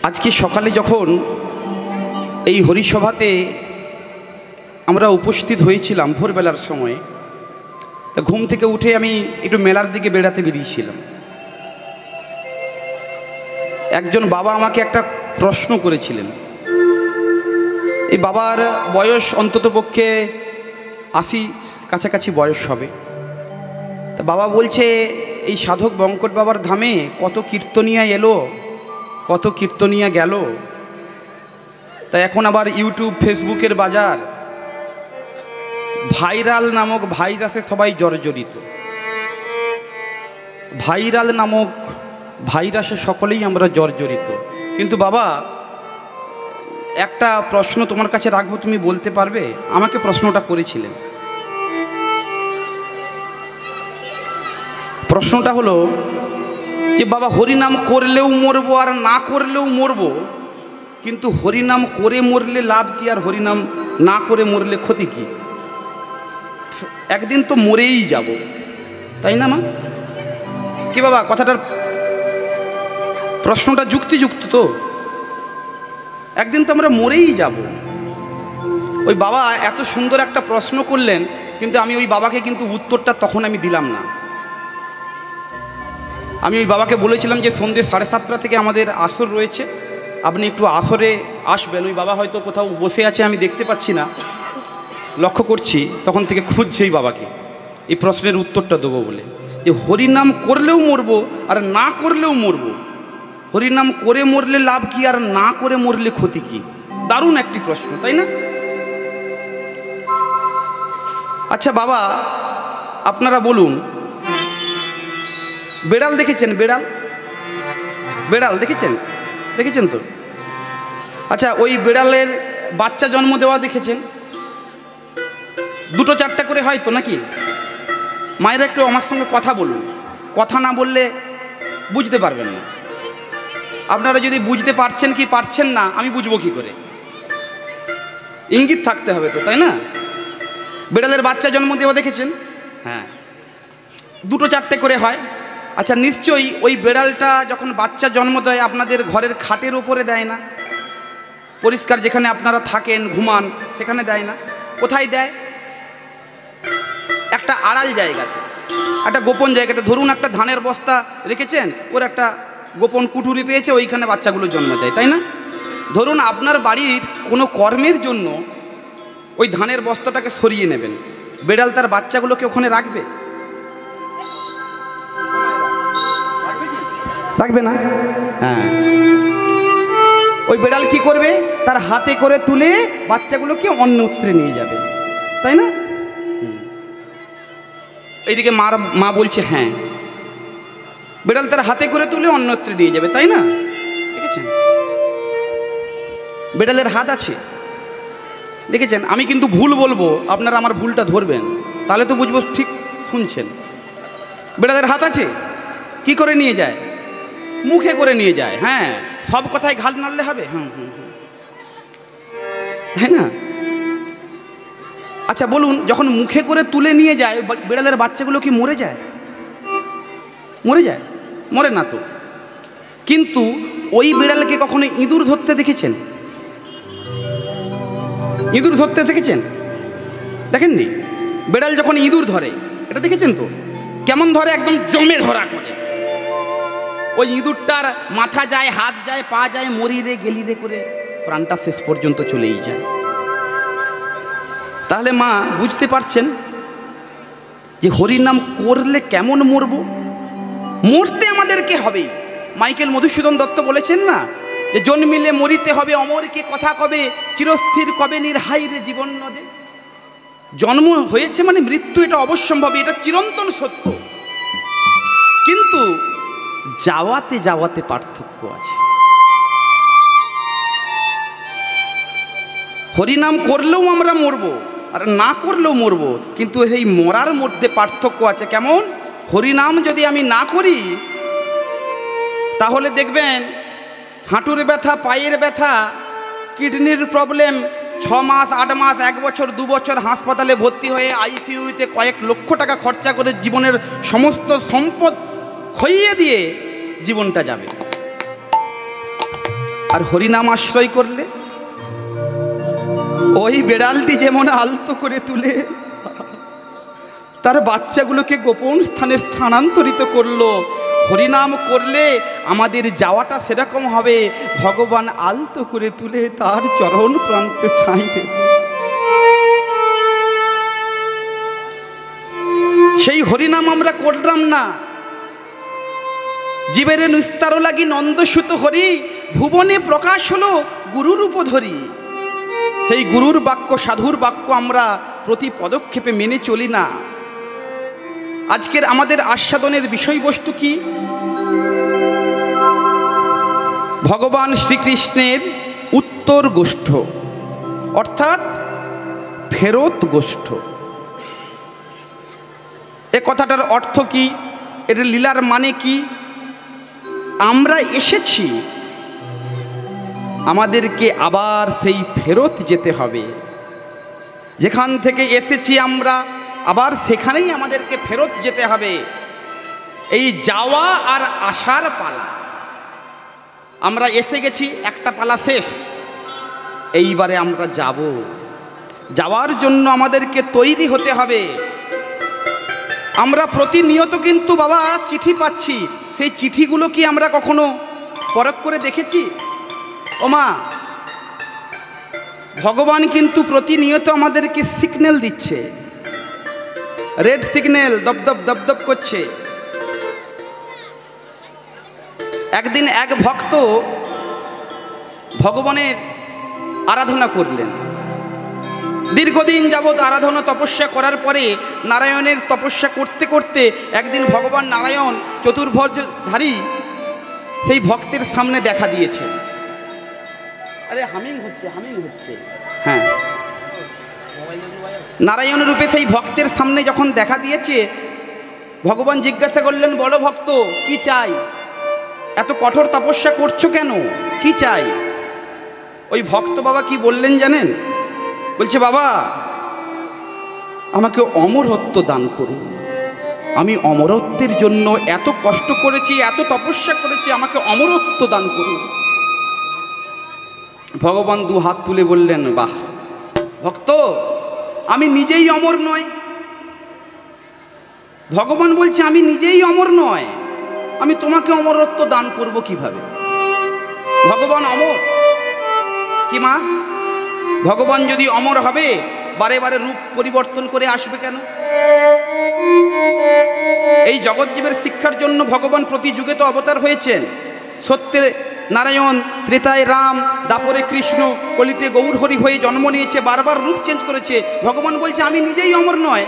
আজকে সকালে যখন এই হরিসভাতে আমরা উপস্থিত হয়েছিলাম ভোরবেলার সময়, তা ঘুম থেকে উঠে আমি একটু মেলার দিকে বেড়াতে বেরিয়েছিলাম। একজন বাবা আমাকে একটা প্রশ্ন করেছিলেন। এই বাবার বয়স অন্ততপক্ষে ৮০ কাছাকাছি বয়স হবে। তা বাবা বলছে, এই সাধক বঙ্কট বাবার ধামে কত কীর্তনিয়া এলো, কত কীর্তনিয়া গেল, তা এখন আবার ইউটিউব ফেসবুকের বাজার, ভাইরাল নামক ভাইরাসে সবাই জর্জরিত। ভাইরাল নামক ভাইরাসে সকলেই আমরা জর্জরিত। কিন্তু বাবা, একটা প্রশ্ন তোমার কাছে রাখবো, তুমি বলতে পারবে? আমাকে প্রশ্নটা করেছিলেন। প্রশ্নটা হলো যে বাবা, হরিনাম করলেও মরবো আর না করলেও মরবো, কিন্তু হরিনাম করে মরলে লাভ কি আর হরিনাম না করে মরলে ক্ষতি কি? একদিন তো মরেই যাব, তাই না মা? কি বাবা, কথাটার প্রশ্নটা যুক্তিযুক্ত তো? একদিন তো আমরা মরেই যাব। ওই বাবা এত সুন্দর একটা প্রশ্ন করলেন, কিন্তু আমি ওই বাবাকে কিন্তু উত্তরটা তখন আমি দিলাম না। আমি ওই বাবাকে বলেছিলাম যে সন্ধ্যে 7:30 থেকে আমাদের আসর রয়েছে, আপনি একটু আসরে আসবেন। ওই বাবা হয়তো কোথাও বসে আছে, আমি দেখতে পাচ্ছি না, লক্ষ্য করছি, তখন থেকে খুঁজছে এই বাবাকে এই প্রশ্নের উত্তরটা দেবো বলে, যে হরিনাম করলেও মরবো আর না করলেও মরবো, হরিনাম করে মরলে লাভ কি আর না করে মরলে ক্ষতি কি? দারুণ একটি প্রশ্ন, তাই না? আচ্ছা বাবা, আপনারা বলুন, বেড়াল দেখেছেন? বেড়াল বেড়াল দেখেছেন? দেখেছেন তো? আচ্ছা, ওই বেড়ালের বাচ্চা জন্ম দেওয়া দেখেছেন? 2-4টা করে হয় তো নাকি? মায়েরা একটু আমার সঙ্গে কথা বলুন, কথা না বললে বুঝতে পারবেন না। আপনারা যদি বুঝতে পারছেন কি পারছেন না, আমি বুঝবো কি করে? ইঙ্গিত থাকতে হবে তো, তাই না? বেড়ালের বাচ্চা জন্ম দেওয়া দেখেছেন? হ্যাঁ, 2-4টে করে হয়। আচ্ছা, নিশ্চয়ই ওই বেড়ালটা যখন বাচ্চা জন্ম দেয় আপনাদের ঘরের খাটের ওপরে দেয় না, পরিষ্কার যেখানে আপনারা থাকেন ঘুমান সেখানে দেয় না। কোথায় দেয়? একটা আড়াল জায়গাতে, একটা গোপন জায়গাতে। ধরুন একটা ধানের বস্তা রেখেছেন, ওর একটা গোপন কুঠুরি পেয়েছে, ওইখানে বাচ্চাগুলো জন্ম দেয়, তাই না? ধরুন আপনার বাড়ির কোনো কর্মের জন্য ওই ধানের বস্তাটাকে সরিয়ে নেবেন, বেড়াল তার বাচ্চাগুলোকে ওখানে রাখবে? রাখবে না। হ্যাঁ, ওই বেড়াল কি করবে? তার হাতে করে তুলে বাচ্চাগুলোকে অন্যত্রে নিয়ে যাবে, তাই না? এইদিকে মা বলছে হ্যাঁ, বেড়াল তার হাতে করে তুলে অন্যত্রে নিয়ে যাবে, তাই না? দেখেছেন? বেড়ালের হাত আছে, দেখেছেন? আমি কিন্তু ভুল বলবো, আপনারা আমার ভুলটা ধরবেন, তাহলে তো বুঝবো ঠিক শুনছেন। বেড়ালের হাত আছে, কি করে নিয়ে যায়? মুখে করে নিয়ে যায়। হ্যাঁ, সব কথায় ঘাল নাড়লে হবে? তাই না? আচ্ছা বলুন, যখন মুখে করে তুলে নিয়ে যায়, বেড়ালের বাচ্চাগুলো কি মরে যায়? মরে যায়? মরে না তো। কিন্তু ওই বেড়ালকে কখনো ইঁদুর ধরতে দেখেছেন? ইঁদুর ধরতে দেখেছেন? দেখেননি? বেড়াল যখন ইঁদুর ধরে, এটা দেখেছেন তো? কেমন ধরে? একদম জমে ধরা করে। ওই ইঁদুরটার মাথা যায়, হাত যায়, পা যায়, মরিরে গেলিরে করে প্রাণটা শেষ পর্যন্ত চলেই যায়। তাহলে মা বুঝতে পারছেন যে হরিনাম করলে কেমন মরব? মরতে আমাদেরকে হবে। মাইকেল মধুসূদন দত্ত বলেছেন না, যে জন্মিলে মরিতে হবে, অমরকে কথা কবে, চিরস্থির কবে নির্হাই রে জীবন নদে। জন্ম হয়েছে মানে মৃত্যু, এটা অবশ্যম্ভাবী, এটা চিরন্তন সত্য। কিন্তু যাওয়াতে যাওয়াতে পার্থক্য আছে। হরিনাম করলেও আমরা মরব আর না করলেও মরব, কিন্তু এই মরার মধ্যে পার্থক্য আছে। কেমন? হরিনাম যদি আমি না করি, তাহলে দেখবেন হাঁটুর ব্যথা, পায়ের ব্যথা, কিডনির প্রবলেম, 6 মাস, 8 মাস, 1 বছর, 2 বছর হাসপাতালে ভর্তি হয়ে আইসিইউতে কয়েক লক্ষ টাকা খরচা করে জীবনের সমস্ত সম্পদ খইয়ে দিয়ে জীবনটা যাবে। আর হরিনাম আশ্রয় করলে ওই বেড়ালটি যেমন আলতো করে তুলে তার বাচ্চাগুলোকে গোপন স্থানে স্থানান্তরিত করলো, হরিনাম করলে আমাদের যাওয়াটা সেরকম হবে, ভগবান আলতো করে তুলে তার চরণ প্রান্তে ঠাঁই দেবে। সেই হরিনাম আমরা করলাম না। জীবের নিস্তার লাগি নন্দসুত হরি, ভুবনে প্রকাশ হলো গুরুর উপধরি। সেই গুরুর বাক্য, সাধুর বাক্য আমরা প্রতি পদক্ষেপে মেনে চলি না। আজকের আমাদের আস্বাদনের বিষয়বস্তু কি? ভগবান শ্রীকৃষ্ণের উত্তর গোষ্ঠ, অর্থাৎ ফেরত গোষ্ঠ। এ কথাটার অর্থ কি? এর লীলার মানে কি? আমরা এসেছি, আমাদেরকে আবার সেই ফেরত যেতে হবে। যেখান থেকে এসেছি আমরা আবার সেখানেই আমাদেরকে ফেরত যেতে হবে। এই যাওয়া আর আসার পালা। আমরা এসে গেছি, একটা পালা শেষ, এইবারে আমরা যাব। যাওয়ার জন্য আমাদেরকে তৈরি হতে হবে। আমরা প্রতিনিয়ত কিন্তু বাবা চিঠি পাচ্ছি, সেই চিঠিগুলো কি আমরা কখনো পরখ করে দেখেছি? ওমা, ভগবান কিন্তু প্রতিনিয়ত আমাদেরকে সিগন্যাল দিচ্ছে, রেড সিগন্যাল দপদপ দপদপ করছে। একদিন এক ভক্ত ভগবানের আরাধনা করলেন। দীর্ঘদিন যাবৎ আরাধনা তপস্যা করার পরে নারায়ণের তপস্যা করতে করতে একদিন ভগবান নারায়ণ চতুর্ভুজধারী সেই ভক্তের সামনে দেখা দিয়েছে। আরে হামিং হচ্ছে হ্যাঁ, নারায়ণ রূপে সেই ভক্তের সামনে যখন দেখা দিয়েছে, ভগবান জিজ্ঞাসা করলেন, বলো ভক্ত কি চাই? এত কঠোর তপস্যা করছো কেন? কি চাই? ওই ভক্ত বাবা কি বললেন জানেন? বলছে, বাবা আমাকে অমরত্ব দান করুন। আমি অমরত্বের জন্য এত কষ্ট করেছি, এত তপস্যা করেছি, আমাকে অমরত্ব দান করুন। ভগবান দু হাত তুলে বললেন, বাহ ভক্ত, আমি নিজেই অমর নয়। ভগবান বলছে আমি নিজেই অমর নয়, আমি তোমাকে অমরত্ব দান করব কিভাবে? ভগবান অমর কি মা? ভগবান যদি অমর হবে, বারে বারে রূপ পরিবর্তন করে আসবে কেন? এই জগৎজীবের শিক্ষার জন্য ভগবান প্রতি যুগে তো অবতার হয়েছেন। সত্যে নারায়ণ, ত্রেতায় রাম, দাপরে কৃষ্ণ, কলিতে গৌরহরি হয়ে জন্ম নিয়েছে, বারবার রূপ চেঞ্জ করেছে। ভগবান বলছে আমি নিজেই অমর নয়,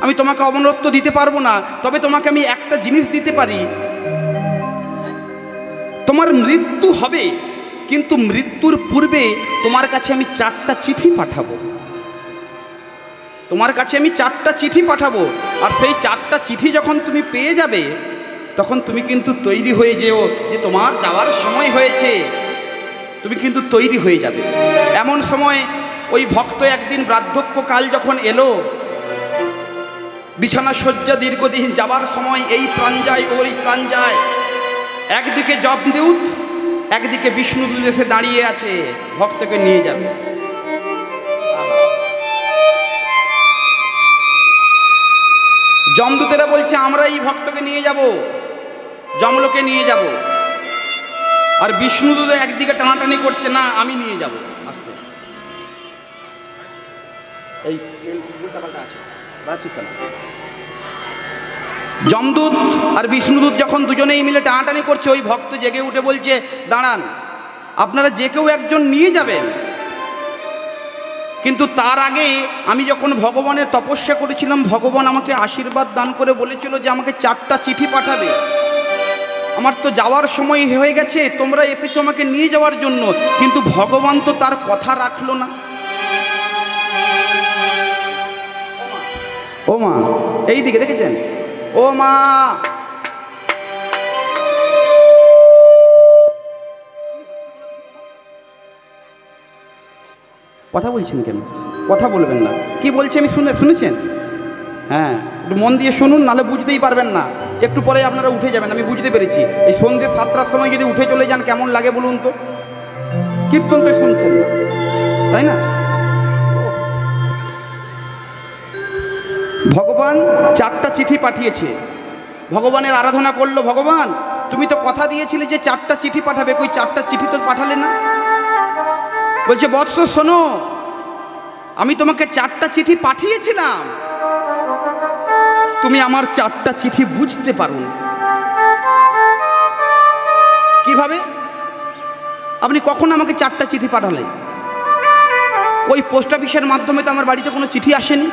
আমি তোমাকে অমরত্ব দিতে পারবো না, তবে তোমাকে আমি একটা জিনিস দিতে পারি, তোমার মৃত্যু হবে, কিন্তু মৃত্যুর পূর্বে তোমার কাছে আমি 4টা চিঠি পাঠাবো। তোমার কাছে আমি 4টা চিঠি পাঠাবো, আর সেই 4টা চিঠি যখন তুমি পেয়ে যাবে, তখন তুমি কিন্তু তৈরি হয়ে যেও যে তোমার যাওয়ার সময় হয়েছে, তুমি কিন্তু তৈরি হয়ে যাবে। এমন সময় ওই ভক্ত একদিন বার্ধক্যকাল যখন এলো, বিছানা শয্যা দীর্ঘদিন, যাবার সময় এই প্রাণ যায় ওই প্রাণ যায়, একদিকে যমদূত একদিকে বিষ্ণুদূত এসে দাঁড়িয়ে আছে, ভক্তকে নিয়ে যাবে। যমদূতেরা বলছে আমরা এই ভক্তকে নিয়ে যাব, যমলোকে নিয়ে যাব, আর বিষ্ণুদূত একদিকে টানাটানি করছে, না আমি নিয়ে যাব। আস্তে এই আছে, যমদূত আর বিষ্ণুদূত যখন দুজনেই মিলে টানাটানি করছে, ওই ভক্ত জেগে উঠে বলছে, দাঁড়ান, আপনারা যে কেউ একজন নিয়ে যাবেন, কিন্তু তার আগে আমি যখন ভগবানের তপস্যা করেছিলাম, ভগবান আমাকে আশীর্বাদ দান করে বলেছিল যে আমাকে 4টা চিঠি পাঠাবে। আমার তো যাওয়ার সময় হয়ে গেছে, তোমরা এসেছো আমাকে নিয়ে যাওয়ার জন্য, কিন্তু ভগবান তো তার কথা রাখলো না। ও মা, এই দিকে দেখেছেন? ও মা, কথা বলছেন কেন? কথা বলবেন না, কি বলছি আমি শুনেছেন? হ্যাঁ, একটু মন দিয়ে শুনুন, নাহলে বুঝতেই পারবেন না। একটু পরে আপনারা উঠে যাবেন, আমি বুঝতে পেরেছি। এই সন্ধ্যে 7টার সময় যদি উঠে চলে যান কেমন লাগে বলুন তো? কীর্তন তো শুনছেন না, তাই না? ভগবান 4টা চিঠি পাঠিয়েছে, ভগবানের আরাধনা করলো। ভগবান তুমি তো কথা দিয়েছিলে যে 4টা চিঠি পাঠাবে, কই 4টা চিঠি তো পাঠালে না। বলছে বৎস শোনো, আমি তোমাকে 4টা চিঠি পাঠিয়েছিলাম, তুমি আমার 4টা চিঠি বুঝতে পারো। কিভাবে? আপনি কখন আমাকে 4টা চিঠি পাঠালেন? ওই পোস্ট অফিসের মাধ্যমে তো আমার বাড়িতে কোনো চিঠি আসেনি।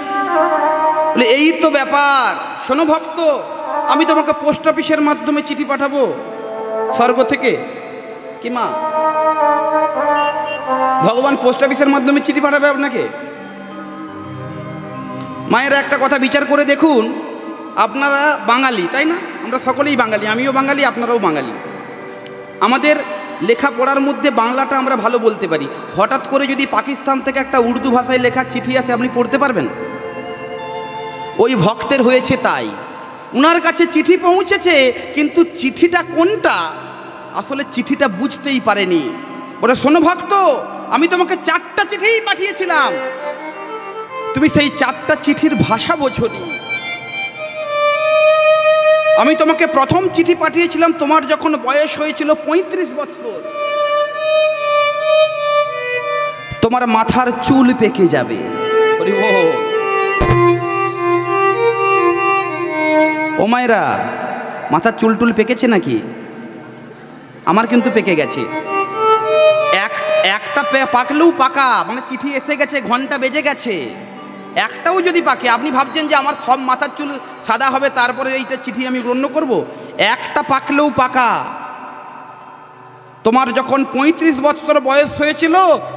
বলে এই তো ব্যাপার। শোনো ভক্ত, আমি তোমাকে পোস্ট অফিসের মাধ্যমে চিঠি পাঠাবো স্বর্গ থেকে। কি মা, ভগবান পোস্ট অফিসের মাধ্যমে চিঠি পাঠাবে আপনাকে? মায়েরা একটা কথা বিচার করে দেখুন, আপনারা বাঙালি তাই না? আমরা সকলেই বাঙালি, আমিও বাঙালি, আপনারাও বাঙালি। আমাদের লেখাপড়ার মধ্যে বাংলাটা আমরা ভালো বলতে পারি। হঠাৎ করে যদি পাকিস্তান থেকে একটা উর্দু ভাষায় লেখা চিঠি আসে, আপনি পড়তে পারবেন? ওই ভক্তের হয়েছে তাই। উনার কাছে চিঠি পৌঁছেছে, কিন্তু চিঠিটা কোনটা আসলে চিঠিটা বুঝতেই পারেনি। বলে শোনো ভক্ত, আমি তোমাকে 4টা চিঠিই পাঠিয়েছিলাম, তুমি সেই 4টা চিঠির ভাষা বোঝোনি। আমি তোমাকে প্রথম চিঠি পাঠিয়েছিলাম তোমার যখন বয়স হয়েছিল 35 বছর, তোমার মাথার চুল পেকে যাবে। ও মায়েরা, মাথার চুল টুল পেকেছে নাকি? আমার কিন্তু পেকে গেছে। একটা পাকলেও পাকা, মানে চিঠি এসে গেছে, ঘন্টা বেজে গেছে, একটাও যদি পাকে, আপনি ভাবছেন যে আমার সব মাথার চুল সাদা হবে তারপরে এইটা চিঠি আমি গণ্য করব? একটা পাকলেও পাকা। তোমার যখন 35 বছর বয়স হয়েছিল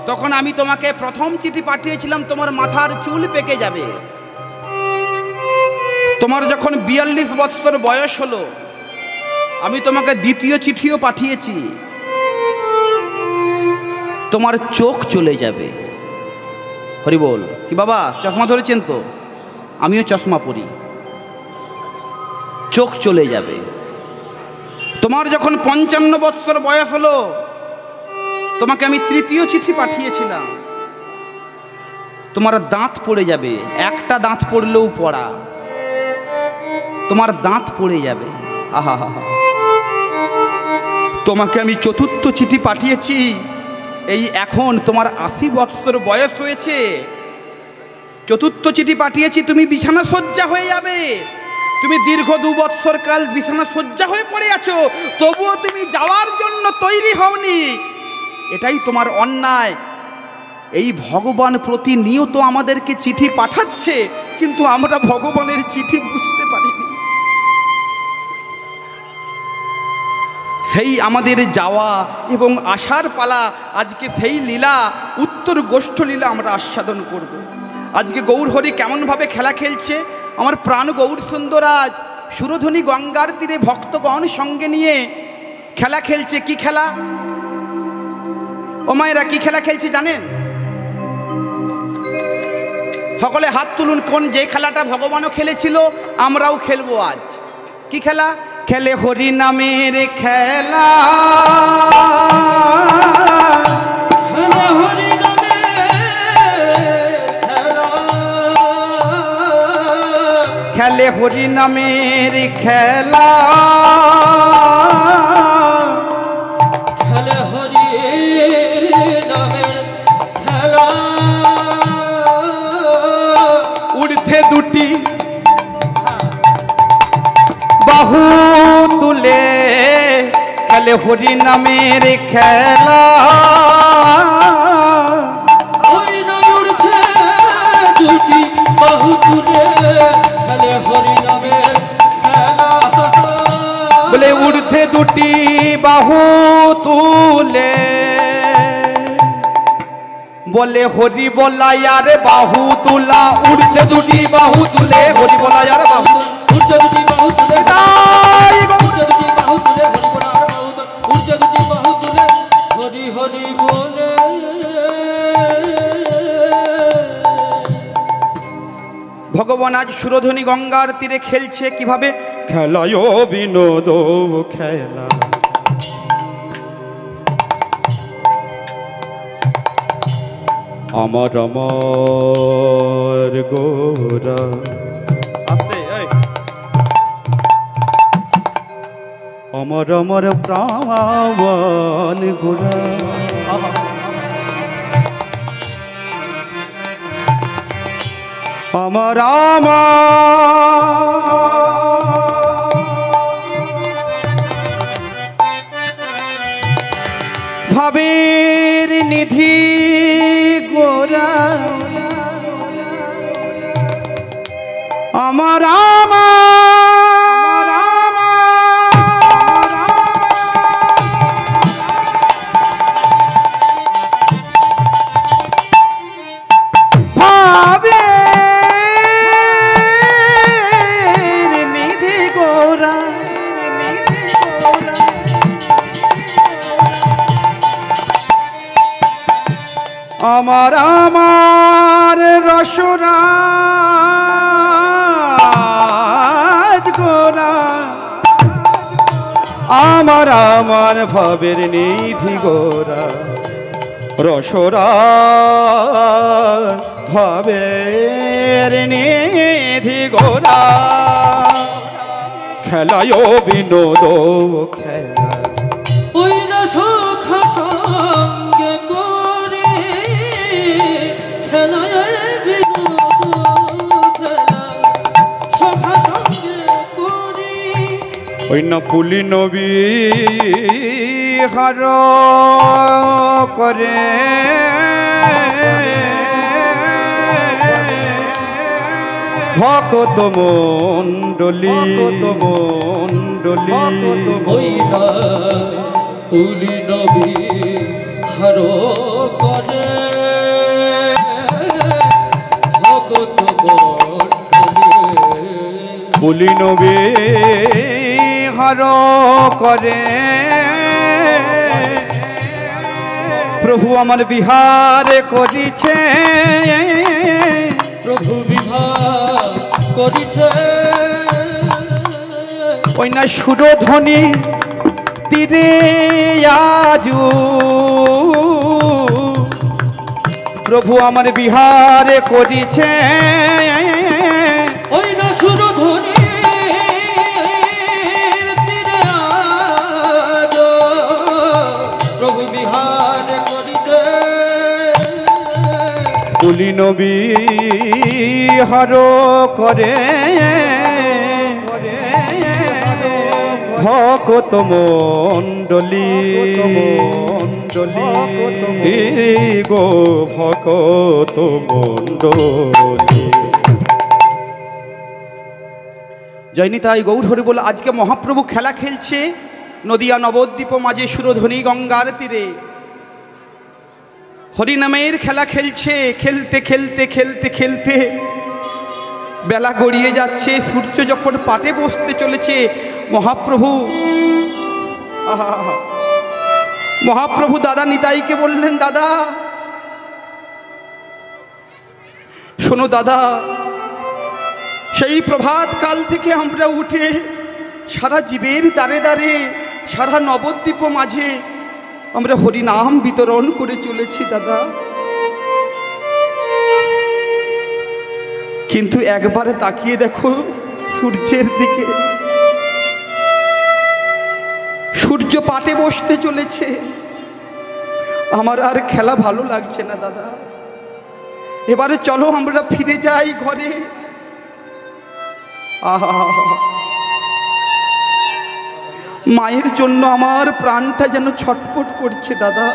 তখন আমি তোমাকে প্রথম চিঠি পাঠিয়েছিলাম, তোমার মাথার চুল পেকে যাবে। তোমার যখন 42 বছর বয়স হলো, আমি তোমাকে দ্বিতীয় চিঠিও পাঠিয়েছি, তোমার চোখ চলে যাবে। হরি বল। কি বাবা চশমা ধরেছেন তো? আমিও চশমা পরি, চোখ চলে যাবে। তোমার যখন 55 বছর বয়স হলো, তোমাকে আমি তৃতীয় চিঠি পাঠিয়েছিলাম, তোমার দাঁত পড়ে যাবে, একটা দাঁত পড়লেও পড়া, তোমার দাঁত পড়ে যাবে। আহা হা। তোমাকে আমি চতুর্থ চিঠি পাঠিয়েছি, এই এখন তোমার 80 বছর বয়স হয়েছে, চতুর্থ চিঠি পাঠিয়েছি, তুমি বিছানা শয্যা হয়ে যাবে। তুমি দীর্ঘ 2 বছর কাল বিছানা শয্যা হয়ে পড়ে আছো, তবুও তুমি যাওয়ার জন্য তৈরি হওনি। এটাই তোমার অন্যায়। এই ভগবান প্রতিনিয়ত আমাদেরকে চিঠি পাঠাচ্ছে, কিন্তু আমরা ভগবানের চিঠি বুঝতে পারিনি। সেই আমাদের যাওয়া এবং আসার পালা। আজকে সেই লীলা, উত্তর গোষ্ঠ লীলা আমরা আস্বাদন করব। আজকে গৌরহরি কেমনভাবে খেলা খেলছে। আমার প্রাণ গৌর সুন্দরাজ সুরধ্বনি গঙ্গার তীরে ভক্তগণ সঙ্গে নিয়ে খেলা খেলছে। কি খেলা ও মায়েরা, কি খেলা খেলছে জানেন? সকলে হাত তুলুন। কোন যে খেলাটা ভগবানও খেলেছিল, আমরাও খেলবো আজ। কি খেলা? খেলে হরি নামের খেলা, হরি খেলে হরি নামের খেলা, খেলে হরি নামের খেলা। উর্ধে দুটি বাহু তুলে খেলে হরি নামের খেলা। ওই নয় উড়ছে দুটি বাহু তুলে খেলে হরি নামের খেলা। বলে উর্ধে দুটি বাহু তুলে বলে হরি বলা यार বাহু তুলা। উড়ছে দুটি বাহু তুলে হরি বলা यार বাহু, উড়ছে দুটি বাহু তুলে, উড়ছে দুটি বাহু তুলে হরি বলা यार বাহু, উড়ছে দুটি বাহু তুলে হরি হরি বলে। ভগবান আজ সুরধনী গঙ্গার তীরে খেলছে কিভাবে? খেলায় বিনোদ খেলা, আমার আমার গোরা। আমার আমার প্রাণ গোরা, আমার ভাবের নিধি গোরা, আমার আমার আমার রসরাজ গোরা, আমার আমার ভাবের নিধি গোরা, রসরাজ ভাবের নিধি গোরা, খেলায় বিনোদ খেলা, ওই না সখা সঙ্গে করে খেলায় বিনোদ খেলা, সখা সঙ্গে করে ওই না পুলি নবী হার করে ভকত মণ্ডলী, ওই না পুলি নবী হার করে ভকত মণ্ডলী, পুলি নবী হার করে প্রভু আমার বিহার করিছে, প্রভু বিহার করিছে ওই না সুরধ্বনি তীরে আজু, প্রভু আমার বিহার করিছে ওই না সুরধ্বনি তীরে আজু, প্রভু বিহার করিছে পুলি নবী হর করে ভকত মণ্ডলী গো ভকত মণ্ডলী। জয়নিতাই গৌর হরি বল। আজকে মহাপ্রভু খেলা খেলছে নদিয়া নবদ্বীপ মাঝে সুরধনী গঙ্গার তীরে, হরিনামের খেলা খেলছে। খেলতে খেলতে খেলতে খেলতে বেলা গড়িয়ে যাচ্ছে, সূর্য যখন পাটে বসতে চলেছে, মহাপ্রভু দাদা নিতাইকে বললেন, দাদা শোনো দাদা, সেই প্রভাত কাল থেকে আমরা উঠে সারা জীবের দ্বারে দ্বারে সারা নবদ্বীপ মাঝে আমরা হরিনাম বিতরণ করে চলেছি দাদা, কিন্তু একবারে তাকিয়ে দেখো সূর্যের দিকে, সূর্য পাটে বসতে চলেছে, আমার আর খেলা ভালো লাগছে না দাদা, এবারে চলো আমরা ফিরে যাই ঘরে। আহা, মায়ের জন্য আমার প্রাণটা যেন ছটফট করছে দাদা,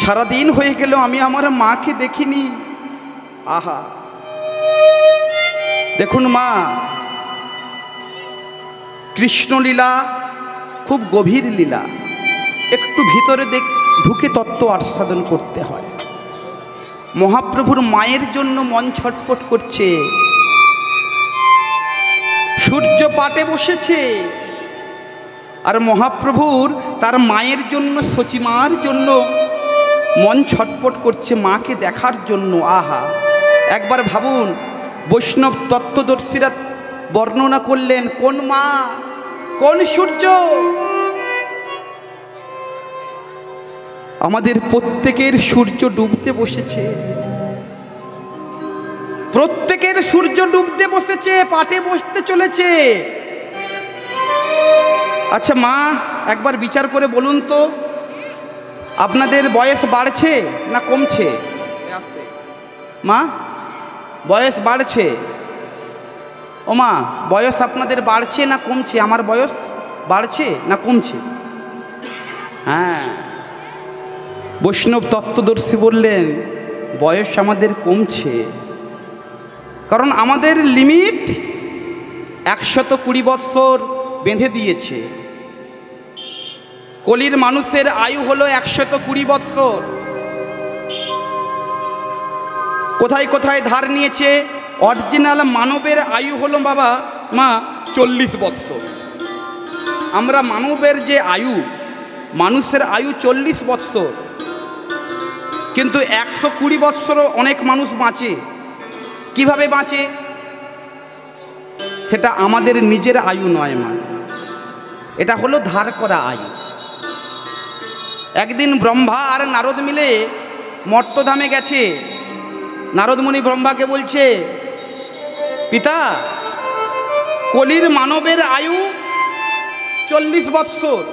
সারাদিন হয়ে গেল আমি আমার মাকে দেখিনি। আহা, দেখুন মা, কৃষ্ণলীলা খুব গভীর লীলা, একটু ভিতরে ঢুকে তত্ত্ব আস্বাদন করতে হয়। মহাপ্রভুর মায়ের জন্য মন ছটফট করছে, সূর্য পাটে বসেছে, আর মহাপ্রভুর তার মায়ের জন্য, সচিমার জন্য মন ছটফট করছে, মাকে দেখার জন্য। আহা, একবার ভাবুন, বৈষ্ণব তত্ত্বদর্শীরা বর্ণনা করলেন কোন মা, কোন সূর্য। আমাদের প্রত্যেকের সূর্য ডুবতে বসেছে, প্রত্যেকের সূর্য ডুবতে বসেছে, পাটে বসতে চলেছে। আচ্ছা মা, একবার বিচার করে বলুন তো, আপনাদের বয়স বাড়ছে না কমছে? মা, বয়স বাড়ছে? ও মা, বয়স আপনাদের বাড়ছে না কমছে? আমার বয়স বাড়ছে না কমছে? হ্যাঁ, বৈষ্ণব তত্ত্বদর্শী বললেন বয়স আমাদের কমছে, কারণ আমাদের লিমিট 120 বৎসর বেঁধে দিয়েছে। কলির মানুষের আয়ু হলো 120 বৎসর। কোথায় কোথায় ধার নিয়েছে? অরিজিনাল মানবের আয়ু হলো বাবা মা 40 বৎসর। আমরা মানবের যে আয়ু, মানুষের আয়ু 40 বৎসর, কিন্তু 120 বৎসরও অনেক মানুষ বাঁচে। কিভাবে বাঁচে? সেটা আমাদের নিজের আয়ু নয় মা, এটা হলো ধার করা আয়ু। একদিন ব্রহ্মা আর নারদ মিলে মর্তধামে গেছে। নারদমুনি ব্রহ্মাকে বলছে, পিতা, কলির মানবের আয়ু 40 বৎসর,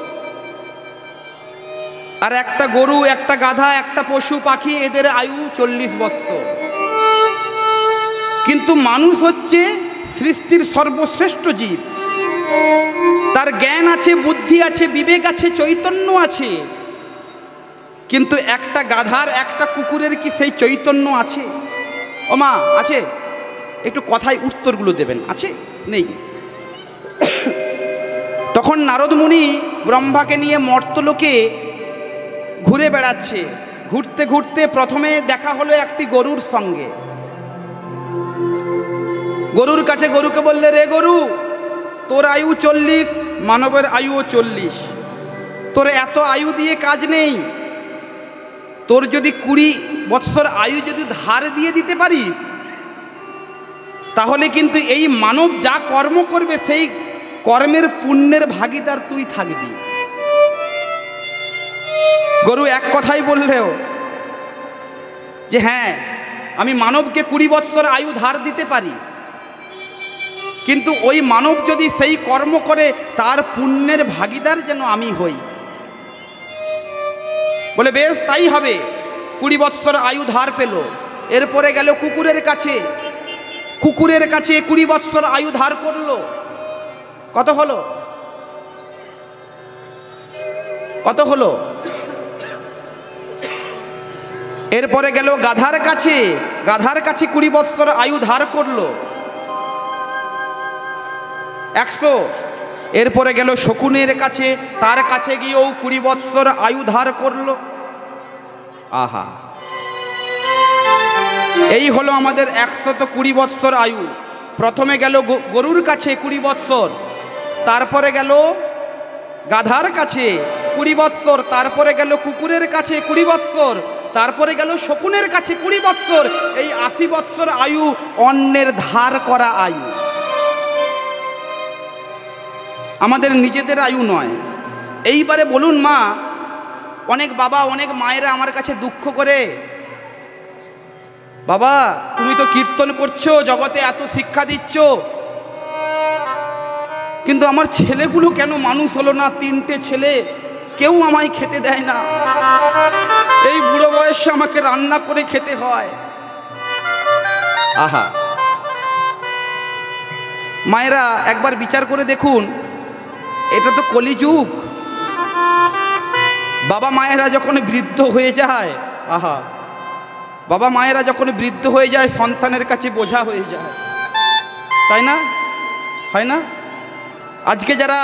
আর একটা গরু, একটা গাধা, একটা পশু পাখি, এদের আয়ু 40 বৎসর। কিন্তু মানুষ হচ্ছে সৃষ্টির সর্বশ্রেষ্ঠ জীব। তার জ্ঞান আছে, বুদ্ধি আছে, বিবেক আছে, চৈতন্য আছে। কিন্তু একটা গাধার, একটা কুকুরের কি সেই চৈতন্য আছে? ও মা, আছে? একটু কথায় উত্তরগুলো দেবেন। আছে? নেই? তখন নারদ মুনি ব্রহ্মাকে নিয়ে মর্তলোকে ঘুরে বেড়াচ্ছে। ঘুরতে ঘুরতে প্রথমে দেখা হলো একটি গরুর সঙ্গে। গরুর কাছে গরুকে বললে, রে গরু, তোর আয়ু 40, মানবের আয়ুও 40, তোর এত আয়ু দিয়ে কাজ নেই। তোর যদি 20 বৎসর আয়ু যদি ধার দিয়ে দিতে পারিস, তাহলে কিন্তু এই মানব যা কর্ম করবে সেই কর্মের পুণ্যের ভাগিদার তুই থাকবি। গরু এক কথাই বললেও যে হ্যাঁ, আমি মানবকে 20 বৎসর আয়ু ধার দিতে পারি, কিন্তু ওই মানব যদি সেই কর্ম করে তার পুণ্যের ভাগিদার যেন আমি হই। বলে বেশ, তাই হবে। 20 বৎসর আয়ু ধার পেল। এরপরে গেল কুকুরের কাছে। কুকুরের কাছে 20 বৎসর আয়ু ধার করলো। কত হলো? কত হলো? এরপরে গেল গাধার কাছে। গাধার কাছে 20 বৎসর আয়ু ধার করলো, 100। এরপরে গেল শকুনের কাছে, তার কাছে গিয়েও 20 বৎসর আয়ু ধার করলো। আহা, এই হলো আমাদের 120 বৎসর আয়ু। প্রথমে গেল গরুর কাছে 20 বৎসর, তারপরে গেল গাধার কাছে 20 বৎসর, তারপরে গেল কুকুরের কাছে 20 বৎসর, তারপরে গেল শকুনের কাছে 20 বৎসর। এই 80 বৎসর আয়ু অন্যের ধার করা আয়ু, আমাদের নিজেদের আয়ু নয়। এইবারে বলুন মা, অনেক বাবা, অনেক মায়েরা আমার কাছে দুঃখ করে, বাবা তুমি তো কীর্তন করছো, জগতে এত শিক্ষা দিচ্ছ, কিন্তু আমার ছেলেগুলো কেন মানুষ হলো না? 3টে ছেলে, কেউ আমায় খেতে দেয় না। এই বুড়ো বয়সে আমাকে রান্না করে খেতে হয়। আহা, মায়েরা একবার বিচার করে দেখুন, এটা তো কলিযুগ। বাবা মায়েরা যখন বৃদ্ধ হয়ে যায়, আহা, বাবা মায়েরা যখন বৃদ্ধ হয়ে যায় সন্তানের কাছে বোঝা হয়ে যায়, তাই না? হয় না? আজকে যারা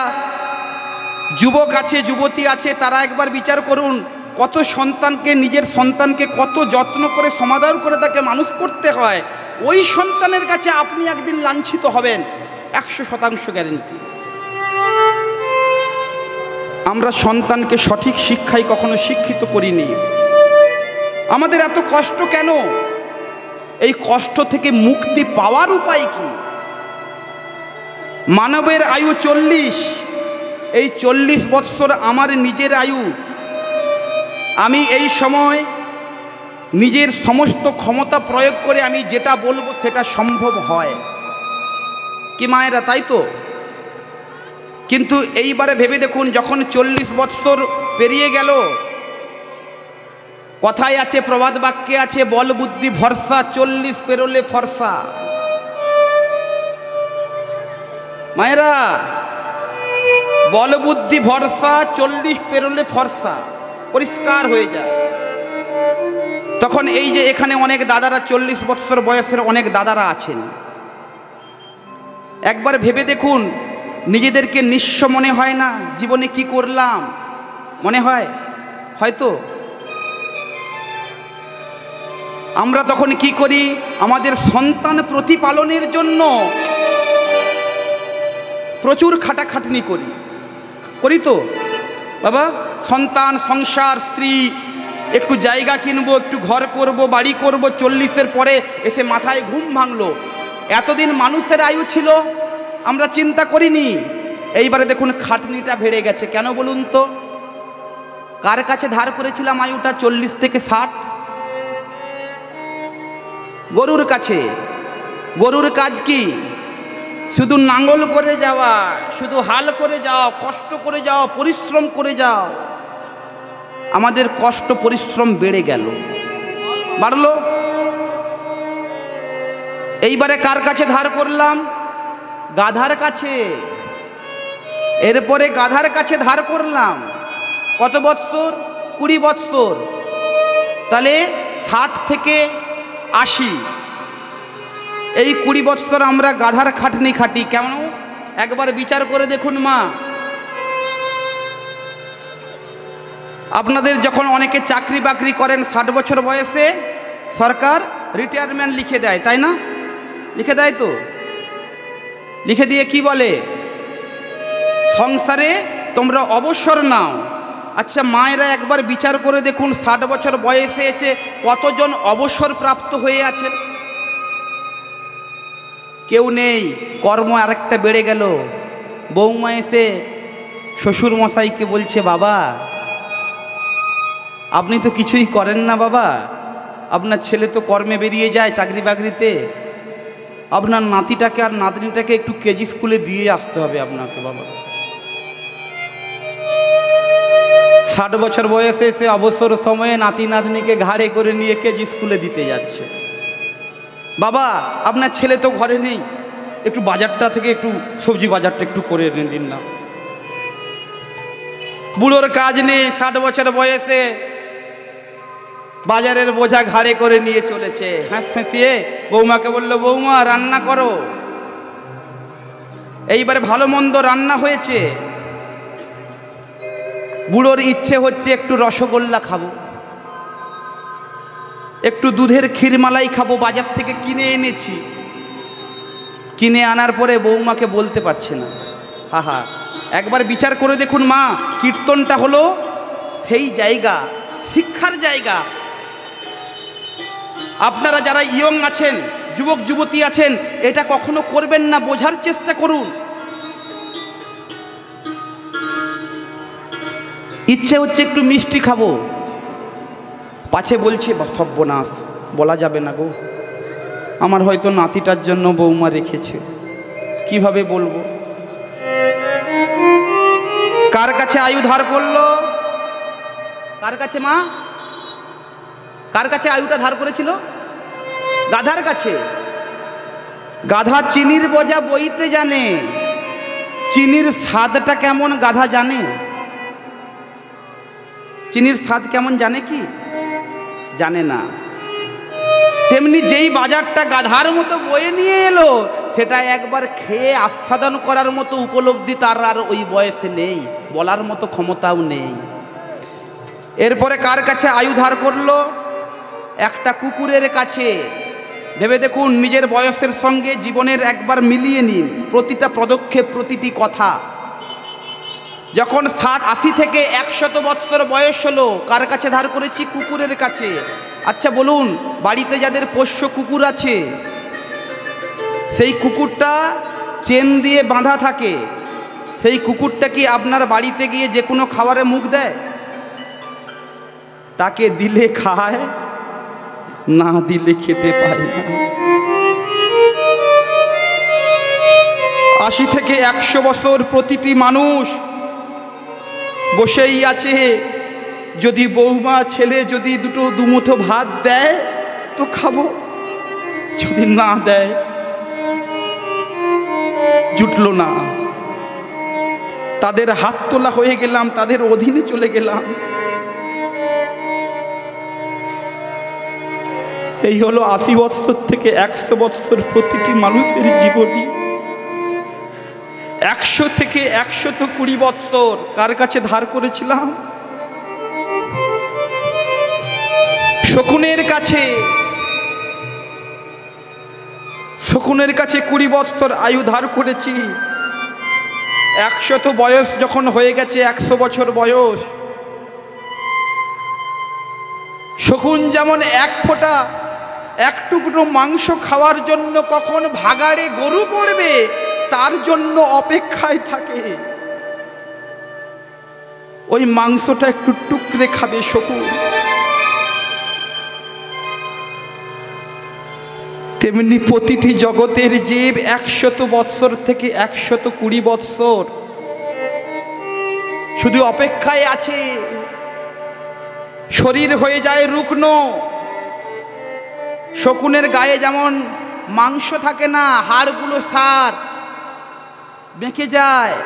যুবক আছে, যুবতী আছে, তারা একবার বিচার করুন, কত সন্তানকে, নিজের সন্তানকে কত যত্ন করে সমাদর করে তাকে মানুষ করতে হয়। ওই সন্তানের কাছে আপনি একদিন লাঞ্ছিত হবেন, 100% গ্যারেন্টি। আমরা সন্তানকে সঠিক শিক্ষায় কখনো শিক্ষিত করিনি। আমাদের এত কষ্ট কেন? এই কষ্ট থেকে মুক্তি পাওয়ার উপায় কি? মানবের আয়ু 40, এই 40 বৎসর আমার নিজের আয়ু। আমি এই সময় নিজের সমস্ত ক্ষমতা প্রয়োগ করে আমি যেটা বলবো সেটা সম্ভব হয় কি মায়েরা, তাই তো? কিন্তু এইবারে ভেবে দেখুন, যখন 40 বৎসর পেরিয়ে গেল, কথায় আছে, প্রবাদ বাক্যে আছে, বল বুদ্ধি ভরসা 40 পেরোলে ফর্সা। মায়েরা, বল বুদ্ধি ভরসা 40 পেরোলে ফর্সা, পরিষ্কার হয়ে যায়। তখন এই যে এখানে অনেক দাদারা 40 বৎসর বয়সের অনেক দাদারা আছেন, একবার ভেবে দেখুন, নিজেদেরকে নিঃস্ব মনে হয় না? জীবনে কি করলাম মনে হয়? হয়তো আমরা তখন কি করি? আমাদের সন্তান প্রতিপালনের জন্য প্রচুর খাটাখাটনি করি তো বাবা। সন্তান, সংসার, স্ত্রী, একটু জায়গা কিনবো, একটু ঘর করব, বাড়ি করব, 40-এর পরে এসে মাথায় ঘুম ভাঙলো। এতদিন মানুষের আয়ু ছিল, আমরা চিন্তা করিনি। এইবারে দেখুন খাটনিটা বেড়ে গেছে। কেন বলুন তো? কার কাছে ধার করেছিলাম আয়ুটা 40 থেকে 60? গরুর কাছে। গরুর কাজ কি? শুধু নাঙ্গল করে যাওয়া, শুধু হাল করে যাও, কষ্ট করে যাও, পরিশ্রম করে যাও। আমাদের কষ্ট পরিশ্রম বেড়ে গেল, বাড়লো। এইবারে কার কাছে ধার করলাম? গাধার কাছে। এরপরে গাধার কাছে ধার করলাম কত বৎসর? 20 বৎসর। তাহলে 60 থেকে 80, এই 20 বৎসর আমরা গাধার খাটনি খাটি। কেমন? একবার বিচার করে দেখুন মা, আপনাদের যখন অনেকে চাকরি বাকরি করেন 60 বছর বয়সে, সরকার রিটায়ারমেন্ট লিখে দেয়, তাই না? লিখে দেয় তো। লিখে দিয়ে কি বলে? সংসারে তোমরা অবসর নাও। আচ্ছা মায়েরা, একবার বিচার করে দেখুন, 60 বছর বয়সে এসে কতজন অবসর প্রাপ্ত হয়ে আছেন? কেউ নেই। কর্ম আরেকটা বেড়ে গেল। বৌমা এসে শ্বশুর মশাইকে বলছে, বাবা আপনি তো কিছুই করেন না বাবা, আপনার ছেলে তো কর্মে বেরিয়ে যায় চাকরি বাকরিতে, আপনার নাতিটাকে আর নাতনিটাকে একটু কেজি স্কুলে দিয়ে আসতে হবে আপনাকে বাবা। 60 বছর বয়সে এসে অবসর সময়ে নাতি নাতনিকে ঘাড়ে করে নিয়ে কেজি স্কুলে দিতে যাচ্ছে। বাবা আপনার ছেলে তো ঘরে নেই, একটু বাজারটা থেকে একটু সবজি বাজারটা একটু করে এনে দিন না। বুড়োর কাজ নেই, 60 বছর বয়সে বাজারের বোঝা ঘাড়ে করে নিয়ে চলেছে। হাসিয়ে বৌমাকে বললো, বৌমা রান্না করো। এইবারে ভালো মন্দ রান্না হয়েছে, বুড়োর ইচ্ছে হচ্ছে একটু রসগোল্লা খাবো, একটু দুধের ক্ষীরমালাই খাবো, বাজার থেকে কিনে এনেছি। কিনে আনার পরে বৌমাকে বলতে পারছে না। হা একবার বিচার করে দেখুন মা, কীর্তনটা হলো সেই জায়গা, শিক্ষার জায়গা। আপনারা যারা ইয়ং আছেন, যুবক যুবতী আছেন, এটা কখনো করবেন না, বোঝার চেষ্টা করুন। ইচ্ছে হচ্ছে একটু মিষ্টি খাবো, পাছে বলছে সর্বনাশ, বলা যাবে না গো, আমার হয়তো নাতিটার জন্য বৌমা রেখেছে, কিভাবে বলবো। কার কাছে আয়ু ধার করলো? কার কাছে মা? কার কাছে আয়ুটা ধার করেছিল? গাধার কাছে। গাধা চিনির বোঝা বইতে জানে, চিনির স্বাদটা কেমন গাধা জানে? চিনির স্বাদ কেমন জানে কি? জানে না। তেমনি যেই বাজারটা গাধার মতো বয়ে নিয়ে এলো, সেটা একবার খেয়ে আস্বাদন করার মতো উপলব্ধি তার আর ওই বয়সে নেই, বলার মতো ক্ষমতাও নেই। এরপরে কার কাছে আয়ু ধার করলো? একটা কুকুরের কাছে। ভেবে দেখুন, নিজের বয়সের সঙ্গে জীবনের একবার মিলিয়ে নিন প্রতিটা পদক্ষেপ, প্রতিটি কথা। যখন 60, 80 থেকে 100 বৎসর বয়স হলো, কার কাছে ধার করেছি? কুকুরের কাছে। আচ্ছা বলুন, বাড়িতে যাদের পোষ্য কুকুর আছে, সেই কুকুরটা চেন দিয়ে বাঁধা থাকে, সেই কুকুরটা কি আপনার বাড়িতে গিয়ে যে কোনো খাবারে মুখ দেয়? তাকে দিলে খায়, না দিলে খেতে পারে না। 80 থেকে 100 বছর প্রতিটি মানুষ বসেই আছে, যদি বৌমা ছেলে যদি দুমুঠো ভাত দেয় তো খাবো, যদি না দেয় জুটলো না। তাদের হাত তোলা হয়ে গেলাম, তাদের অধীনে চলে গেলাম। এই হলো 80 বছর থেকে 100 বছর প্রতিটি মানুষের জীবনী। 100 থেকে 120 বছর কার কাছে ধার করেছিলাম? শকুনের কাছে। শকুনের কাছে 20 বছর আয়ু ধার করেছি। 100 বয়স যখন হয়ে গেছে, 100 বছর বয়স, শকুন যেমন এক ফোঁটা এক টুকরো মাংস খাওয়ার জন্য কখন ভাগাড়ে গরু পড়বে তার জন্য অপেক্ষায় থাকে, ওই মাংসটা একটু টুকরে খাবে শকুন। তেমনি প্রতিটি জগতের জীব 100 বৎসর থেকে 120 বৎসর শুধু অপেক্ষায় আছে। শরীর হয়ে যায় রুগ্ন। শকুনের গায়ে যেমন মাংস থাকে না, হাড়গুলো সার বেঁকে যায়,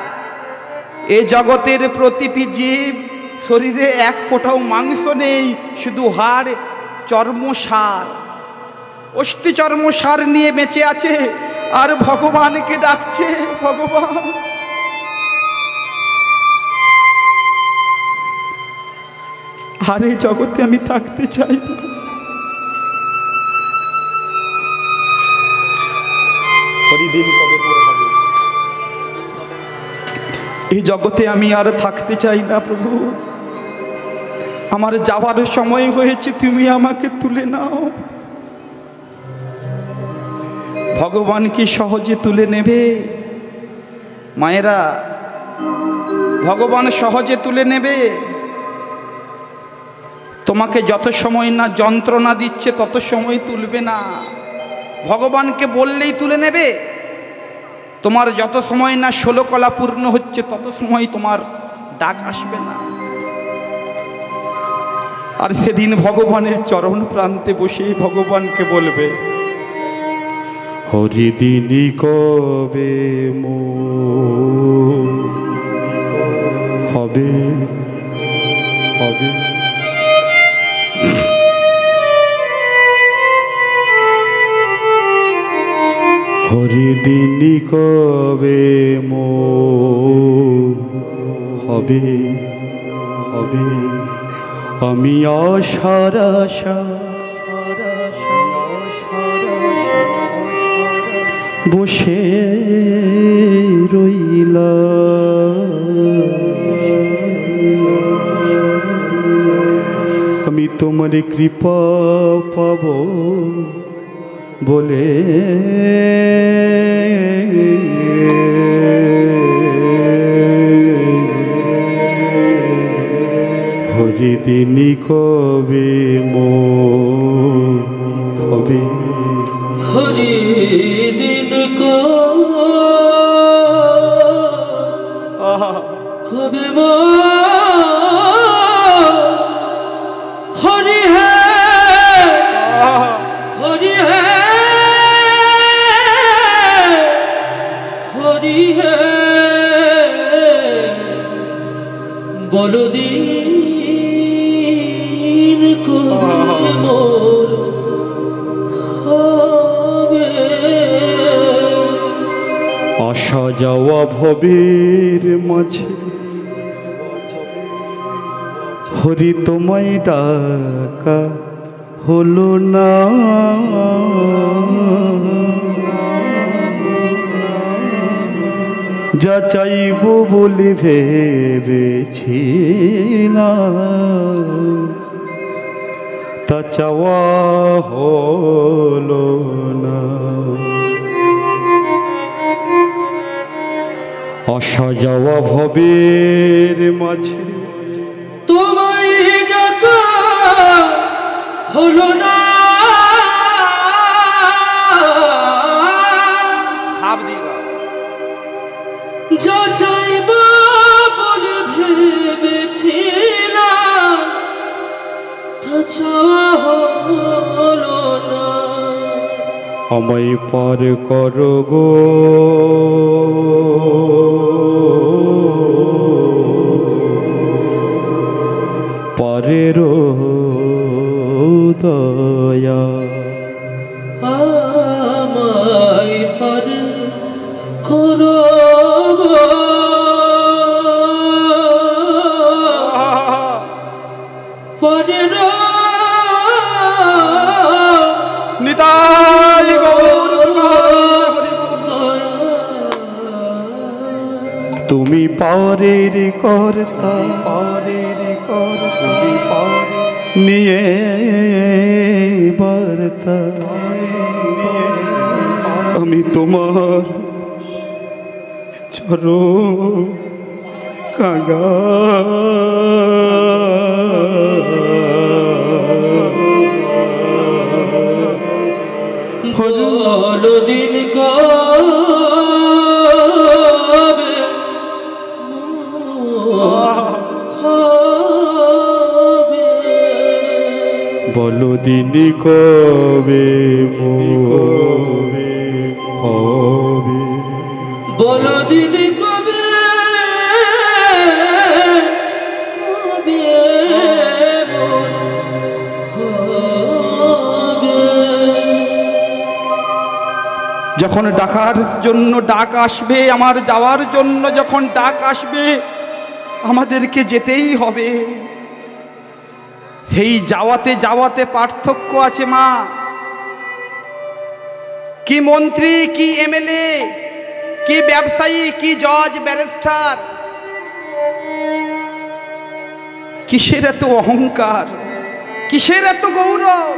এ জগতের প্রতিটি জীব শরীরে এক ফোঁটাও মাংস নেই, শুধু হাড়, চর্ম, সার, অস্থি চর্ম সার নিয়ে বেঁচে আছে, আর ভগবানকে ডাকছে, ভগবান আরে জগতে আমি থাকতে চাই না। হরিদিন কবে পর হবে? এই জগতে আমি আর থাকতে চাই না প্রভু, আমার যাওয়ার সময় হয়েছে, তুমি আমাকে তুলে নাও। ভগবান কি সহজে তুলে নেবে? মায়েরা, ভগবান সহজে তুলে নেবে? তোমাকে যত সময় না যন্ত্রণা দিচ্ছে তত সময় তুলবে না। ভগবানকে বললেই তুলে নেবে? তোমার যত সময় না 16 কলা পূর্ণ হচ্ছে তত সময় তোমার ডাক আসবে না। আর সেদিন ভগবানের চরণ প্রান্তে বসে ভগবানকে বলবে, হরিদিনী কবে হবে হবে। হরিদিনী কবে হবে হবে, আমি আশার আশা বসে রইলাম, আমি তোমার কৃপা পাব বলে হরিদিনী কবে হবে। হরিদিন কবে হরি হে হরি হে হরি হে বলদিন কবে মোর হবে। আসা যাওয়া ভবের মাঝে হরি তোমায় ডাকা হলো না, যা চাইব বলে ভেবেছিলাম তা চাওয়া হলো না। আসা যাওয়া ভবের মাঝে তোমায় ডাকা হলো না। যা চাইবা বলে ভেবেছিলাম তা চাওয়া হলো না। আমায় পার করো গো পারের দয়া। আমায় পার করো গো পারের নিতাই গৌর তুমি পারের কর্তা পারের কর্তা তুমি পারে নিয়ে বার্তা আমি তোমার চরণ কাঙ্গা বলো দিন কবে হবে। বলো দিন কবে হবে হবে। বলো দিন কবে কবে হবে। যখন ডাকার জন্য ডাক আসবে, আমার যাওয়ার জন্য যখন ডাক আসবে, আমাদেরকে যেতেই হবে। সেই যাওয়াতে যাওয়াতে পার্থক্য আছে মা। কি মন্ত্রী, কি এমএলএ, কি ব্যবসায়ী, কি জজ, ব্যারিস্টার, কিসের এত অহংকার, কিসের এত গৌরব।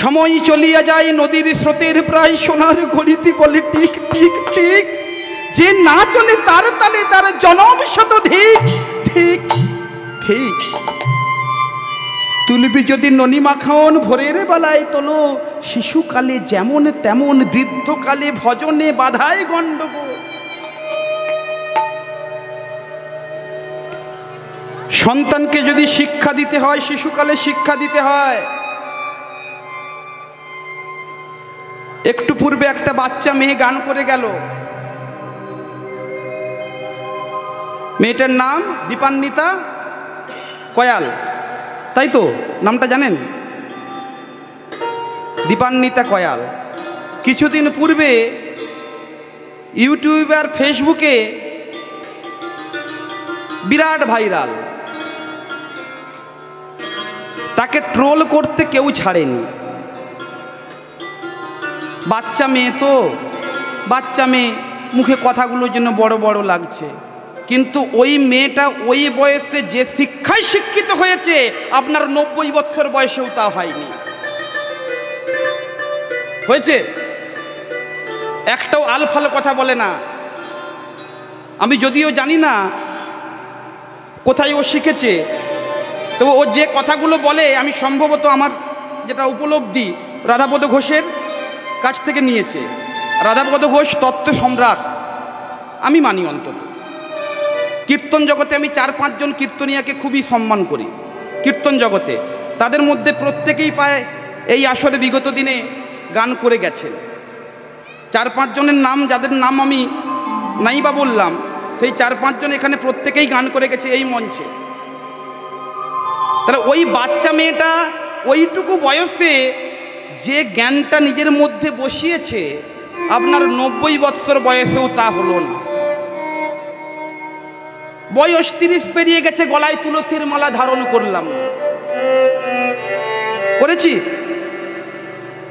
সময় চলিয়া যায় নদীর স্রোতের প্রায় সোনার ঘড়িটি বলে টিক টিক টিক। যে না চলে তার তালে তার জনম শত ধিক ঠিক ঠিক। তুলবি যদি ননি মাখন ভোরের বেলায় তোলো, শিশুকালে যেমন তেমন বৃদ্ধকালে ভজনে বাধায় গণ্ডগোল। সন্তানকে যদি শিক্ষা দিতে হয়, শিশুকালে শিক্ষা দিতে হয়। একটু পূর্বে একটা বাচ্চা মেয়ে গান করে গেল। মেয়েটার নাম দীপান্বিতা কয়াল, তাই তো? নামটা জানেন? দীপান্বিতা কয়াল কিছুদিন পূর্বে ইউটিউবে আর ফেসবুকে বিরাট ভাইরাল। তাকে ট্রোল করতে কেউ ছাড়েনি। বাচ্চা মেয়ে তো, বাচ্চা মেয়ে, মুখে কথাগুলোর জন্য বড় বড় লাগছে। কিন্তু ওই মেয়েটা ওই বয়সে যে শিক্ষায় শিক্ষিত হয়েছে, আপনার 90 বছর বয়সেও তা হয়নি। হয়েছে? একটাও আলফাল কথা বলে না। আমি যদিও জানি না কোথায় ও শিখেছে, তবে ও যে কথাগুলো বলে আমি সম্ভবত আমার যেটা উপলব্ধি রাধাপদ ঘোষের কাছ থেকে নিয়েছে। রাধাপদ ঘোষ তত্ত্ব সম্রাট, আমি মানি অন্তত। কীর্তন জগতে আমি 4-5 জন কীর্তনিয়াকে খুবই সম্মান করি কীর্তন জগতে। তাদের মধ্যে প্রত্যেকেই পায় এই আসরে বিগত দিনে গান করে গেছেন। 4-5 জনের নাম, যাদের নাম আমি নাই বা বললাম, সেই 4-5 জন এখানে প্রত্যেকেই গান করে গেছে এই মঞ্চে। তাহলে ওই বাচ্চা মেয়েটা ওইটুকু বয়সে যে জ্ঞানটা নিজের মধ্যে বসিয়েছে, আপনার 90 বছর বয়সেও তা হলো না। বয়স 30 পেরিয়ে গেছে, গলায় তুলসীর মালা ধারণ করলাম, করেছি।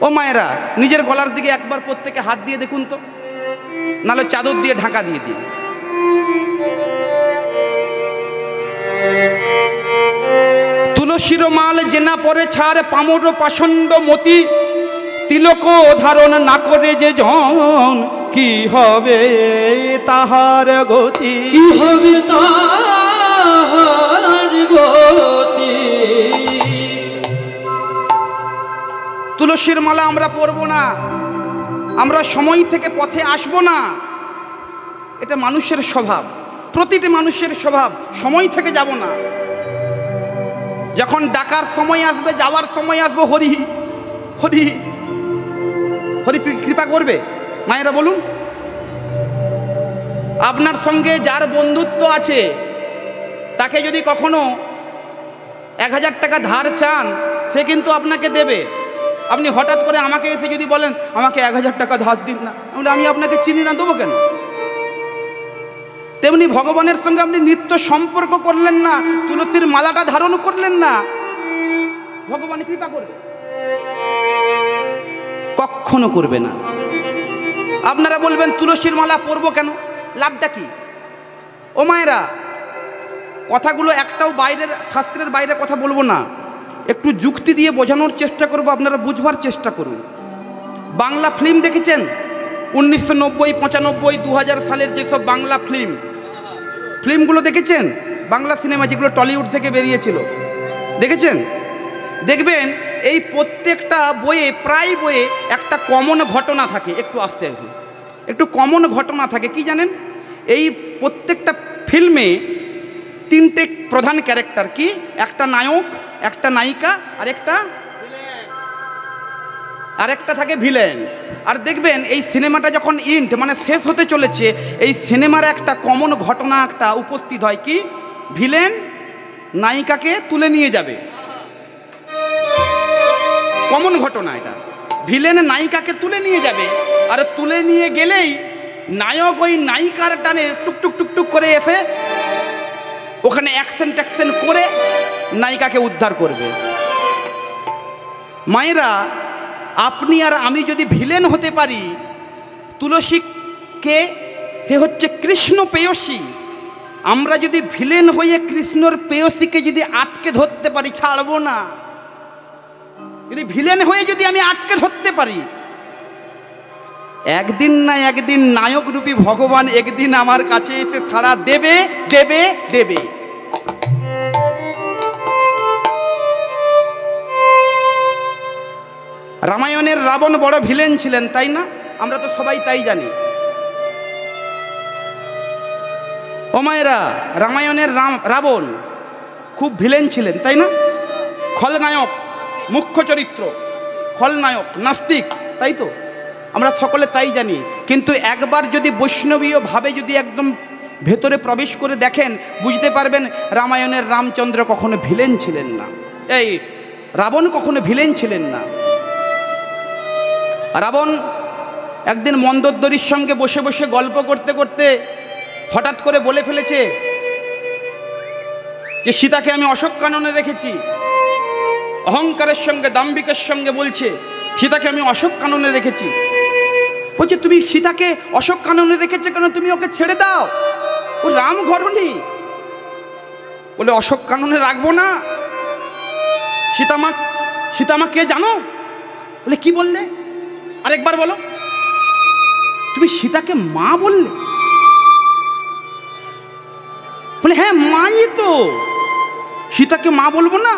ও মায়েরা, নিজের গলার দিকে একবার প্রত্যেকে হাত দিয়ে দেখুন তো, নাহলে চাদর দিয়ে ঢাকা দিয়ে দিন। তুলসীর মাল জেনা পরে ছাড় পামর পাষণ্ড মতি, তিলক ধারণ না করে যে জন, কি হবে তাহার গতি? কি হবে তাহার গতি? তুলসীর মালা আমরা পরব না, আমরা সময় থেকে পথে আসব না, এটা মানুষের স্বভাব, প্রতিটি মানুষের স্বভাব। সময় থেকে যাব না, যখন ডাকার সময় আসবে, যাওয়ার সময় আসবে, হরি হরি হরি কৃপা করবে। মায়েরা বলুন, আপনার সঙ্গে যার বন্ধুত্ব আছে তাকে যদি কখনো 1000 টাকা ধার চান, সে কিন্তু আপনাকে দেবে। আপনি হঠাৎ করে আমাকে এসে যদি বলেন আমাকে 1000 টাকা ধার দিন না, আমি আপনাকে চিনি না, দেবো কেন? তেমনি ভগবানের সঙ্গে আপনি নিত্য সম্পর্ক করলেন না, তুলসীর মালাটা ধারণ করলেন না, ভগবান কৃপা করবে? কখনো করবে না। আপনারা বলবেন তুলসীর মালা পরবো কেন, লাভটা কি? ও মায়েরা, কথাগুলো একটাও বাইরের শাস্ত্রের বাইরে কথা বলবো না, একটু যুক্তি দিয়ে বোঝানোর চেষ্টা করব, আপনারা বুঝবার চেষ্টা করুন। বাংলা ফিল্ম দেখেছেন? 1990, 95, 2000 সালের যেসব বাংলা ফিল্মগুলো দেখেছেন? বাংলা সিনেমা যেগুলো টলিউড থেকে বেরিয়েছিল, দেখেছেন? দেখবেন এই প্রত্যেকটা বইয়ে, প্রায় বইয়ে একটা কমন ঘটনা থাকে। একটু আস্তে আসুন, একটু কমন ঘটনা থাকে। কি জানেন? এই প্রত্যেকটা ফিল্মে 3টে প্রধান ক্যারেক্টার। কি? একটা নায়ক, একটা নায়িকা, আর একটা থাকে ভিলেন। আর দেখবেন এই সিনেমাটা যখন মানে শেষ হতে চলেছে, এই সিনেমার একটা কমন ঘটনা একটা উপস্থিত হয়। কি? ভিলেন নায়িকাকে তুলে নিয়ে যাবে। কমন ঘটনা এটা, ভিলেন নায়িকাকে তুলে নিয়ে যাবে, আর তুলে নিয়ে গেলেই নায়ক ওই নায়িকার টানে টুকটুক টুকটুক করে এসে ওখানে অ্যাকশন করে নায়িকাকে উদ্ধার করবে। মায়েরা, আপনি আর আমি যদি ভিলেন হতে পারি, তুলসীকে সে হচ্ছে কৃষ্ণ পেয়সী, আমরা যদি ভিলেন হয়ে কৃষ্ণর পেয়সীকে যদি আটকে ধরতে পারি, ছাড়বো না। যদি ভিলেন হয়ে যদি আমি আটকে ধরতে পারি, একদিন না একদিন নায়ক রূপী ভগবান একদিন আমার কাছে এসে ছাড়া দেবে দেবে দেবে। রামায়ণের রাবণ বড় ভিলেন ছিলেন, তাই না? আমরা তো সবাই তাই জানি। ও মায়েরা, রামায়ণের রাবণ খুব ভিলেন ছিলেন, তাই না? খলনায়ক, মুখ্য চরিত্র, খলনায়ক, নাস্তিক, তাই তো? আমরা সকলে তাই জানি। কিন্তু একবার যদি বৈষ্ণবীয় ভাবে যদি একদম ভেতরে প্রবেশ করে দেখেন, বুঝতে পারবেন রামায়ণের রামচন্দ্র কখনো ভিলেন ছিলেন না, এই রাবণ কখনো ভিলেন ছিলেন না। রাবণ একদিন মন্দোদরীর সঙ্গে বসে বসে গল্প করতে করতে হঠাৎ করে বলে ফেলেছে যে সীতাকে আমি অশোক কাননে রেখেছি। অহংকারের সঙ্গে, দাম্ভিকের সঙ্গে বলছে সীতাকে আমি অশোক কাননে রেখেছি। বলছে তুমি সীতাকে অশোক কাননে রেখেছে কেন? তুমি ওকে ছেড়ে দাও, ও রাম ঘরণী। বলে অশোক কাননে রাখবো না। সীতামা কে জানো? বলে কি বললে? আরেকবার বলো। তুমি সীতাকে মা বললে? বলে হ্যাঁ, মাই তো। সীতাকে মা বলবো না?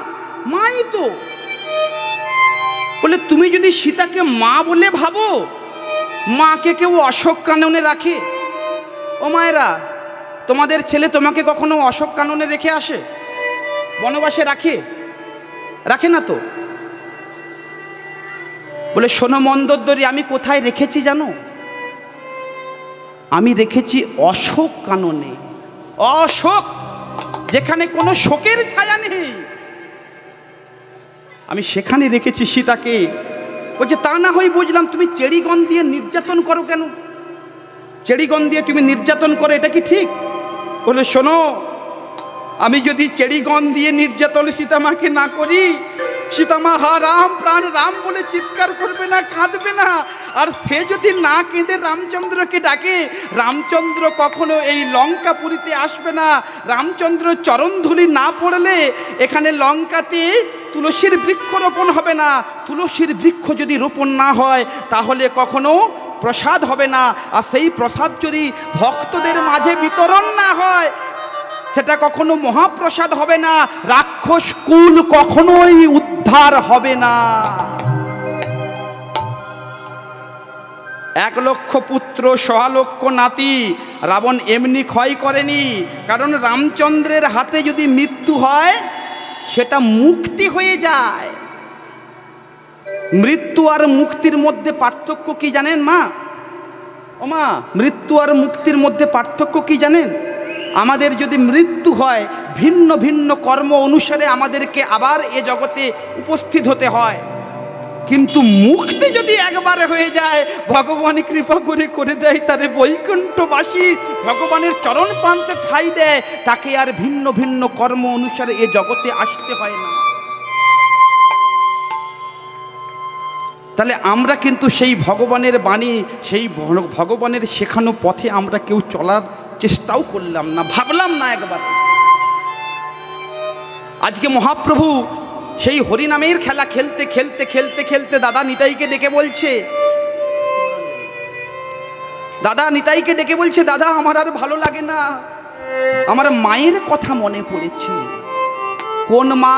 মাই তো। বলে তুমি যদি সীতাকে মা বলে ভাবো, মাকে কেউ অশোক কাননে রাখে? ও মায়েরা, তোমাদের ছেলে তোমাকে কখনো অশোক কাননে রেখে আসে? বনবাসে রাখে না তো। বলে শোনো মন্দোদরী, আমি কোথায় রেখেছি জানো? আমি রেখেছি অশোক কাননে। অশোক, যেখানে কোনো শোকের ছায়া নেই, আমি সেখানে রেখেছি সীতাকে। বলছে তা না হয় বুঝলাম, তুমি চেরিগণ দিয়ে নির্যাতন করো কেন? চেরিগণ দিয়ে তুমি নির্যাতন করো, এটা কি ঠিক? বলে শোনো, আমি যদি চেরিগণ দিয়ে নির্যাতন সীতামাকে না করি, সীতামা হা রাম, প্রাণ রাম বলে চিৎকার করবে না, কাঁদবে না, আর সে যদি না কেঁদে রামচন্দ্রকে ডাকে, রামচন্দ্র কখনো এই লঙ্কাপুরীতে আসবে না। রামচন্দ্র চরণধুলি না পড়লে এখানে লঙ্কাতে তুলসীর বৃক্ষ রোপণ হবে না। তুলসীর বৃক্ষ যদি রোপণ না হয় তাহলে কখনো প্রসাদ হবে না। আর সেই প্রসাদ যদি ভক্তদের মাঝে বিতরণ না হয় সেটা কখনো মহাপ্রসাদ হবে না। রাক্ষস কুল কখনোই উদ্ধার হবে না। 1,00,000 পুত্র 1,00,000 নাতি রাবণ এমনি ক্ষয় করেনি। কারণ রামচন্দ্রের হাতে যদি মৃত্যু হয় সেটা মুক্তি হয়ে যায়। মৃত্যু আর মুক্তির মধ্যে পার্থক্য কি জানেন মা? ও মা, মৃত্যু আর মুক্তির মধ্যে পার্থক্য কি জানেন? আমাদের যদি মৃত্যু হয় ভিন্ন ভিন্ন কর্ম অনুসারে আমাদেরকে আবার এ জগতে উপস্থিত হতে হয়। কিন্তু মুক্তি যদি একবারে হয়ে যায়, ভগবান কৃপা করে দেয় তারে বৈকুণ্ঠবাসী, ভগবানের চরণ প্রান্তে ঠাঁই দেয়, তাকে আর ভিন্ন ভিন্ন কর্ম অনুসারে এ জগতে আসতে হয় না। তাহলে আমরা কিন্তু সেই ভগবানের বাণী, সেই ভগবানের শেখানো পথে আমরা কেউ চলার চেষ্টাও করলাম না, ভাবলাম না একবার। আজকে মহাপ্রভু সেই হরিনামের খেলা খেলতে খেলতে খেলতে খেলতে দাদা নিতাইকে ডেকে বলছে, দাদা আমার আর ভালো লাগে না, আমার মায়ের কথা মনে পড়েছে। কোন মা?